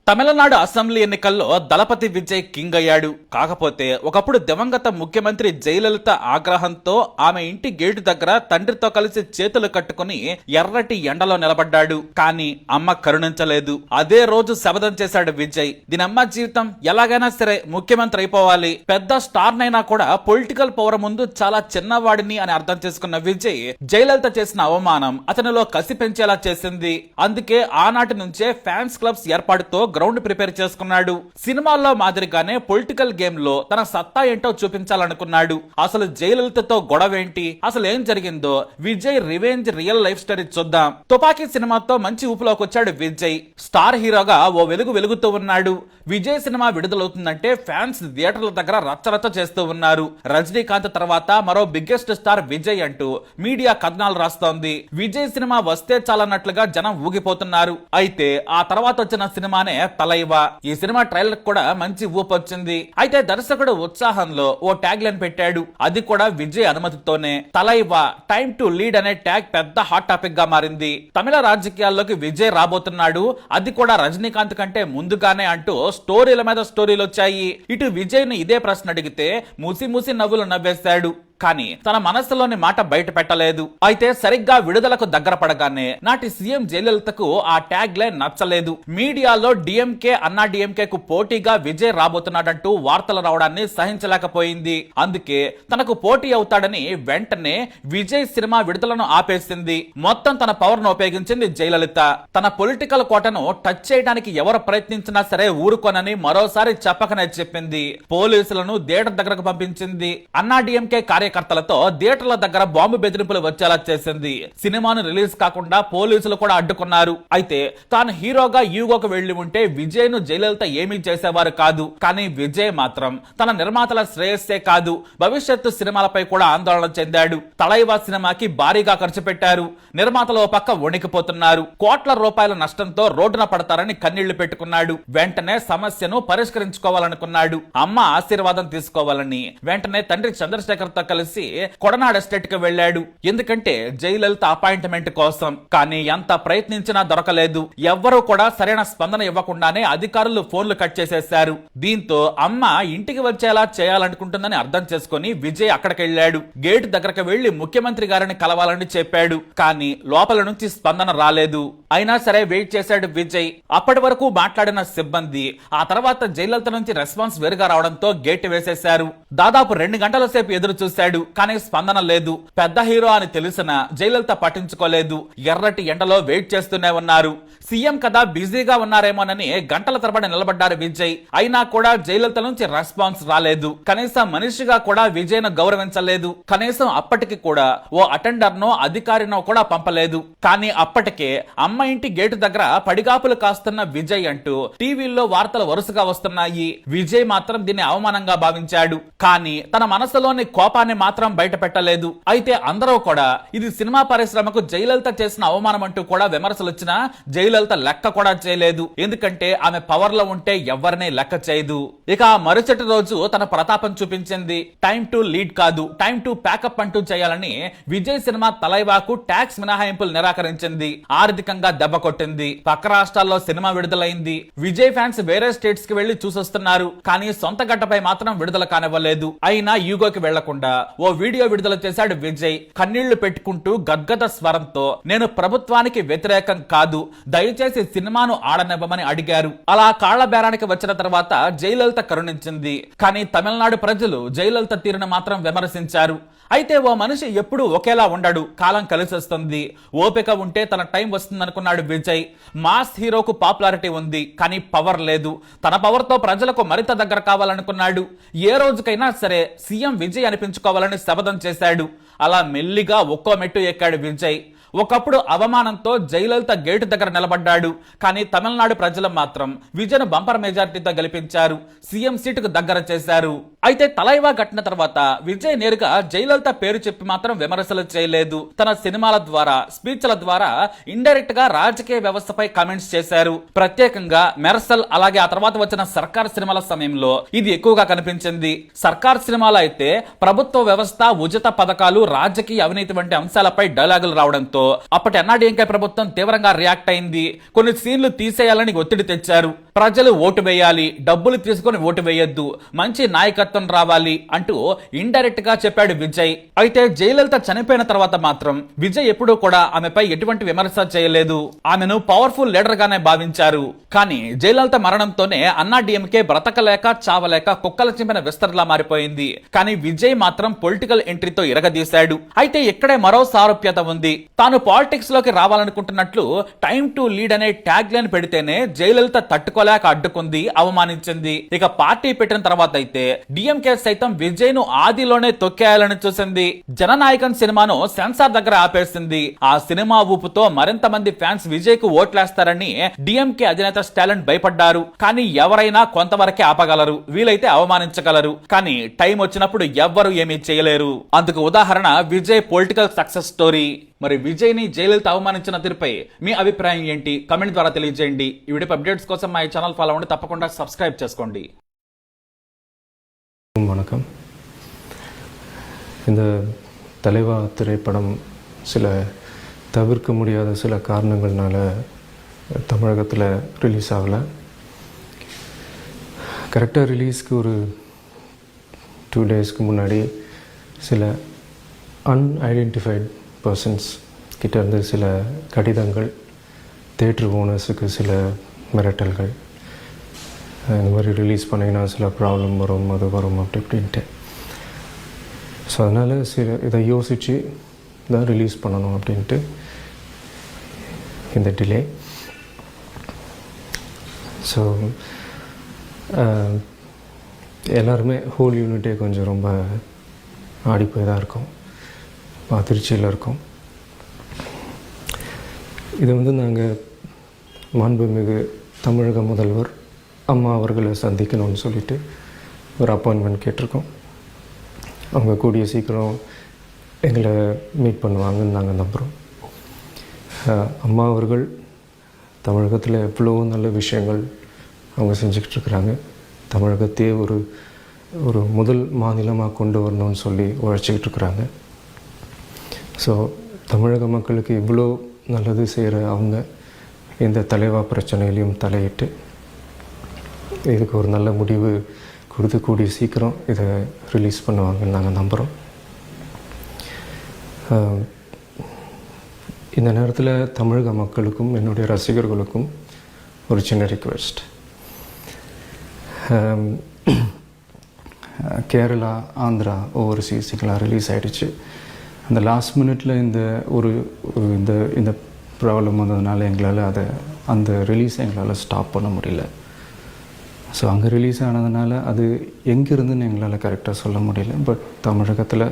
Tamil Nadu assembly ఎన్నికల్లో దళపతి Vijay king అయ్యాడు. కాకపోతే ఒకప్పుడు దివంగత ముఖ్యమంత్రి జయలలిత ఆగ్రహంతో ఆమె ఇంటి గేటు దగ్గర తండ్రితో కలిసి చేతులు కట్టుకుని ఎర్రటి ఎండలో నిలబడ్డాడు. కానీ అమ్మ కరుణించలేదు. అదే రోజు శపథం చేశాడు విజయ్. దీనమ్మ జీవితం ఎలాగైనా సరే ముఖ్యమంత్రి అయిపోవాలి, పెద్ద స్టార్ నైనా కూడా పొలిటికల్ పవర్ ముందు చాలా చిన్నవాడిని అని అర్థం చేసుకున్న విజయ్ జయలలిత చేసిన అవమానం అతనిలో కసి పెంచేలా చేసింది. అందుకే ఆనాటి నుంచే ఫ్యాన్స్ క్లబ్స్ ఏర్పాటుతో గ్రౌండ్ ప్రిపేర్ చేసుకున్నాడు. సినిమాల్లో మాదిరిగానే పొలిటికల్ గేమ్ లో తన సత్తా ఏంటో చూపించాలనుకున్నాడు. అసలు జయలలితతో గొడవేంటి, అసలు ఏం జరిగిందో Vijay revenge real life story చూద్దాం. తుపాకీ సినిమాతో మంచి ఊపులోకి వచ్చాడు విజయ్. స్టార్ హీరోగా ఓ వెలుగుతూ ఉన్నాడు. విజయ్ సినిమా విడుదలవుతుందంటే ఫ్యాన్స్ థియేటర్ల దగ్గర రచ్చరచ్చ చేస్తూ ఉన్నారు. రజనీకాంత్ తర్వాత మరో బిగ్గెస్ట్ స్టార్ విజయ్ అంటూ మీడియా కథనాలు రాస్తోంది. విజయ్ సినిమా వస్తే చాలన్నట్లుగా జనం ఊగిపోతున్నారు. అయితే ఆ తర్వాత వచ్చిన సినిమానే తలైవా. ఈ సినిమా ట్రైలర్ కూడా మంచి ఊపు వచ్చింది. అయితే దర్శకుడు ఉత్సాహంలో ఓ ట్యాగ్ లైన్ పెట్టాడు. అది కూడా విజయ్ అనుమతితోనే. తలైవా టైమ్ టు లీడ్ అనే ట్యాగ్ పెద్ద హాట్ టాపిక్ గా మారింది. తమిళ రాజకీయాల్లోకి విజయ్ రాబోతున్నాడు, అది కూడా రజనీకాంత్ కంటే ముందుగానే అంటూ స్టోరీల మీద స్టోరీలు వచ్చాయి. ఇటు విజయ్ ను ఇదే ప్రశ్న అడిగితే మూసి నవ్వులు నవ్వేశాడు. కానీ తన మనస్సులోని మాట బయట పెట్టలేదు. అయితే సరిగ్గా విడుదలకు దగ్గర పడగానే నాటి సీఎం జయలలితకు ఆ ట్యాగ్ లైన్ నచ్చలేదు. మీడియాలో డిఎంకే అన్నా డిఎంకే కు పోటీగా విజయ్ రాబోతున్నాడంటూ వార్తలు రావడాన్ని సహించలేకపోయింది. అందుకే తనకు పోటీ అవుతాడని వెంటనే విజయ్ సినిమా విడుదలను ఆపేసింది. మొత్తం తన పవర్ ను ఉపయోగించింది జయలలిత. తన పొలిటికల్ కోటను టచ్ చేయడానికి ఎవరు ప్రయత్నించినా సరే ఊరుకోనని మరోసారి చెప్పకనే చెప్పింది. పోలీసులను థియేటర్ దగ్గరకు పంపించింది. అన్నా డిఎంకే కార్యకర్తలతో థియేటర్ల దగ్గర బాంబు బెదిరింపులు వచ్చేలా చేసింది. సినిమాను రిలీజ్ కాకుండా పోలీసులు కూడా అడ్డుకున్నారు. అయితే తాను హీరోగా యూగోకు వెళ్లి ఉంటే విజయ్ ను జయలలిత ఏమీ చేసేవారు కాదు. కానీ విజయ్ మాత్రం తన నిర్మాతల శ్రేయస్సే కాదు, భవిష్యత్తు సినిమాలపై కూడా ఆందోళన చెందాడు. తలైవా సినిమాకి భారీగా ఖర్చు పెట్టారు. నిర్మాతలు ఓ పక్క వణికిపోతున్నారు. కోట్ల రూపాయల నష్టంతో రోడ్డున పడతారని కన్నీళ్లు పెట్టుకున్నాడు. వెంటనే సమస్యను పరిష్కరించుకోవాలనుకున్నాడు. అమ్మ ఆశీర్వాదం తీసుకోవాలని వెంటనే తండ్రి చంద్రశేఖర్ తో కలిసి కొడనాడ్ ఎస్టేట్ కి వెళ్లాడు. ఎందుకంటే జయలలిత అపాయింట్మెంట్ కోసం. కానీ ఎంత ప్రయత్నించినా దొరకలేదు. ఎవ్వరూ కూడా సరైన స్పందన ఇవ్వకుండానే అధికారులు ఫోన్లు కట్ చేసేశారు. దీంతో అమ్మ ఇంటికి వచ్చేలా చేయాలనుకుంటుందని అర్థం చేసుకుని విజయ్ అక్కడికి వెళ్లాడు. గేట్ దగ్గరకు వెళ్లి ముఖ్యమంత్రి గారిని కలవాలని చెప్పాడు. కానీ లోపల నుంచి స్పందన రాలేదు. అయినా సరే వెయిట్ చేశాడు విజయ్. అప్పటి వరకు మాట్లాడిన సిబ్బంది ఆ తర్వాత జయలలిత నుంచి రెస్పాన్స్ వేరుగా రావడంతో గేట్ వేసేశారు. దాదాపు 2 గంటల సేపు ఎదురు చూశాడు. కానీ స్పందన లేదు. పెద్ద హీరో అని తెలిసిన జయలలిత పట్టించుకోలేదు. ఎర్రటి ఎండలో వెయిట్ చేస్తూనే ఉన్నారు. సీఎం కదా బిజీగా ఉన్నారేమోనని గంటల తరబడి నిలబడ్డారు విజయ్. అయినా కూడా జయలలిత నుంచి రెస్పాన్స్ రాలేదు. కనీసం మనిషిగా కూడా విజయ్ ను గౌరవించలేదు. కనీసం అప్పటికి కూడా ఓ అటెండర్ నో అధికారినో కూడా పంపలేదు. కానీ అప్పటికే అమ్మ ఇంటి గేటు దగ్గర పడిగాపులు కాస్తున్న విజయ్ అంటూ టీవీల్లో వార్తలు వరుసగా వస్తున్నాయి. విజయ్ మాత్రం దీన్ని అవమానంగా భావించాడు. కానీ తన మనసులోని కోపాన్ని మాత్రం బయట పెట్టలేదు. అయితే అందరూ కూడా ఇది సినిమా పరిశ్రమకు జయలలిత చేసిన అవమానం అంటూ కూడా విమర్శలు వచ్చినా జయలలిత లెక్క కూడా చేయలేదు. ఎందుకంటే ఆమె పవర్ లో ఉంటే ఎవరిని లెక్క చేయదు. ఇక మరుసటి రోజు తన ప్రతాపం చూపించింది. టైం టు లీడ్ కాదు, టైం టు ప్యాకప్ అంటూ చేయాలని విజయ్ సినిమా తలైవాకు ట్యాక్స్ మినహాయింపులు నిరాకరించింది. ఆర్థికంగా దెబ్బ కొట్టింది. పక్క రాష్ట్రాల్లో సినిమా విడుదలైంది. విజయ్ ఫ్యాన్స్ వేరే స్టేట్స్ కి వెళ్లి చూసొస్తున్నారు. కానీ సొంత గడ్డపై మాత్రం విడుదల కానివ్వలేదు. అయినా యూగోకి వెళ్లకుండా ఓ వీడియో విడుదల చేశాడు విజయ్. కన్నీళ్లు పెట్టుకుంటూ గద్గద స్వరంతో నేను ప్రభుత్వానికి వ్యతిరేకం కాదు, దయచేసి సినిమాను ఆడనివ్వమని అడిగారు. అలా కాళ్ల బేరానికి వచ్చిన తర్వాత జయలలిత కరుణించింది. కానీ తమిళనాడు ప్రజలు జయలలిత తీరును మాత్రం విమర్శించారు. అయితే ఓ మనిషి ఎప్పుడూ ఒకేలా ఉండడు. కాలం కలిసొస్తుంది. ఓపిక ఉంటే తన టైం వస్తుందనుకున్నాడు విజయ్. మాస్ హీరోకు పాపులారిటీ ఉంది, కానీ పవర్ లేదు. తన పవర్ తో ప్రజలకు మరింత దగ్గర కావాలనుకున్నాడు. ఏ రోజుకైనా సరే సీఎం విజయ్ అనిపించుకోవాలని శపథం చేశాడు. అలా మెల్లిగా ఒక్కో మెట్టు ఎక్కాడు విజయ్. ఒకప్పుడు అవమానంతో జయలలిత గేటు దగ్గర నిలబడ్డాడు. కానీ తమిళనాడు ప్రజలు మాత్రం విజయ్ ను బంపర్ మెజార్టీతో గెలిపించారు. సీఎం సీటుకు దగ్గర చేశారు. అయితే తలైవా ఘటన తర్వాత విజయ్ నేరుగా జయలలిత పేరు చెప్పి మాత్రం విమర్శలు చేయలేదు. తన సినిమాల ద్వారా, స్పీచ్ల ద్వారా ఇండైరెక్ట్ గా రాజకీయ వ్యవస్థపై కామెంట్స్ చేశారు. ప్రత్యేకంగా మెర్సల్ అలాగే ఆ తర్వాత వచ్చిన సర్కార్ సినిమాల సమయంలో ఇది ఎక్కువగా కనిపించింది. సర్కార్ సినిమాలో అయితే ప్రభుత్వ వ్యవస్థ, ఉచిత పథకాలు, రాజకీయ అవినీతి వంటి అంశాలపై డైలాగులు రావడంతో అప్పటి అన్నాడీఎంకే ప్రభుత్వం తీవ్రంగా రియాక్ట్ అయింది. కొన్ని సీన్లు తీసేయాలని ఒత్తిడి తెచ్చారు. ప్రజలు ఓటు వేయాలి, డబ్బులు తీసుకుని ఓటు వేయొద్దు, మంచి నాయకత్వం రావాలి అంటూ ఇండైరెక్ట్ గా చెప్పాడు విజయ్. అయితే జయలలిత చనిపోయిన తర్వాత మాత్రం విజయ్ ఎప్పుడూ కూడా ఆమెపై ఎటువంటి విమర్శ చేయలేదు. ఆమెను పవర్ఫుల్ లీడర్ గానే భావించారు. కానీ జయలలిత మరణంతోనే అన్నా డిఎంకే బ్రతకలేక చావలేక కుక్కల చింపిన విస్తరలా మారిపోయింది. కానీ విజయ్ మాత్రం పొలిటికల్ ఎంట్రీతో ఇరగదీశాడు. అయితే ఇక్కడే మరో సారూప్యత ఉంది. తాను పాలిటిక్స్ లోకి రావాలనుకుంటున్నట్లు టైం టు లీడ్ అనే ట్యాగ్ లైన్ పెడితేనే జయలలిత తట్టుకోలేక అడ్డుకుంది, అవమానించింది. ఇక పార్టీ పెట్టిన తర్వాత అయితే డిఎంకే సైతం విజయ్ ను ఆదిలోనే తొక్కేయాలని చూసింది. జననాయకన్ సినిమాను సెన్సార్ దగ్గర ఆపేసింది. ఆ సినిమా ఊపుతో మరింత మంది ఫ్యాన్స్ విజయ్ కు ఓట్లేస్తారని డిఎంకే అధినేత స్టాలిన్ భయపడ్డారు. కానీ ఎవరైనా కొంతవరకే ఆపగలరు, వీలైతే అవమానించగలరు. కానీ టైం వచ్చినప్పుడు ఎవ్వరూ ఏమీ చేయలేరు. అందుకు ఉదాహరణ విజయ్ పొలిటికల్ సక్సెస్ స్టోరీ. మరి విజయ్ ని జయలలిత అవమానించిన తీరుపై మీ అభిప్రాయం ఏంటి? కమెంట్ ద్వారా తెలియజేయండి. ఈ వీడియో అప్డేట్స్ కోసం మా ఛానల్ ఫాలో అవ్వండి, తప్పకుండా సబ్స్క్రైబ్ చేసుకోండి. வணக்கம். இந்த தலைவா திரைப்படம் சில தவிர்க்க முடியாத சில காரணங்கள்னால தமிழகத்தில் ரிலீஸ் ஆகலை. கரெக்டாக ரிலீஸ்க்கு ஒரு 2 டேஸ்க்கு முன்னாடி சில அன்ஐடென்டிஃபைட் பர்சன்ஸ் கிட்டேருந்து சில கடிதங்கள், தேட்டர் ஓனர்ஸுக்கு சில மிரட்டல்கள், இந்த மாதிரி ரிலீஸ் பண்ணிங்கன்னா சில ப்ராப்ளம் வரும், அது வரும் அப்படி இப்படின்ட்டு. ஸோ அதனால் இதை யோசித்து தான் ரிலீஸ் பண்ணணும் அப்படின்ட்டு இந்த டிலே. ஸோ எல்லாருமே ஹோல் யூனிட்டே கொஞ்சம் ரொம்ப ஆடிப்போய் தான் இருக்கும், அதிர்ச்சியில் இருக்கும். இது நாங்கள் மாண்புமிகு தமிழக முதல்வர் அம்மா அவர்களை சந்திக்கணும்னு சொல்லிட்டு ஒரு அப்பாயின்மெண்ட் கேட்டிருக்கோம். அவங்க கூடிய சீக்கிரம் எங்களை மீட் பண்ணுவாங்கன்னு நாங்கள் நம்புகிறோம். அம்மா அவர்கள் தமிழகத்தில் எவ்வளோ நல்ல விஷயங்கள் அவங்க செஞ்சுக்கிட்டுருக்குறாங்க. தமிழகத்தையே ஒரு முதல் மாநிலமாக கொண்டு வரணும்னு சொல்லி உழைச்சிக்கிட்டுருக்குறாங்க. ஸோ தமிழக மக்களுக்கு இவ்வளோ நல்லது செய்கிற அவங்க இந்த தலைவா பிரச்சனையிலையும் தலையிட்டு இதுக்கு ஒரு நல்ல முடிவு கொடுத்து கூடிய சீக்கிரம் இதை ரிலீஸ் பண்ணுவாங்கன்னு நாங்கள் நம்புகிறோம். இந்த நேரத்தில் தமிழக மக்களுக்கும் என்னுடைய ரசிகர்களுக்கும் ஒரு சின்ன ரிக்வெஸ்ட். கேரளா, ஆந்திரா, ஓவர்சீஸ் இதெல்லாம் ரிலீஸ் ஆகிடுச்சு. அந்த லாஸ்ட் மினிட்டில் இந்த ப்ராப்ளம் வந்ததுனால எங்களால் அந்த ரிலீஸை எங்களால் ஸ்டாப் பண்ண முடியல. ஸோ அங்கே ரிலீஸ் ஆனதுனால அது எங்கேருந்துன்னு எங்களால் கரெக்டாக சொல்ல முடியல. பட் தமிழகத்தில்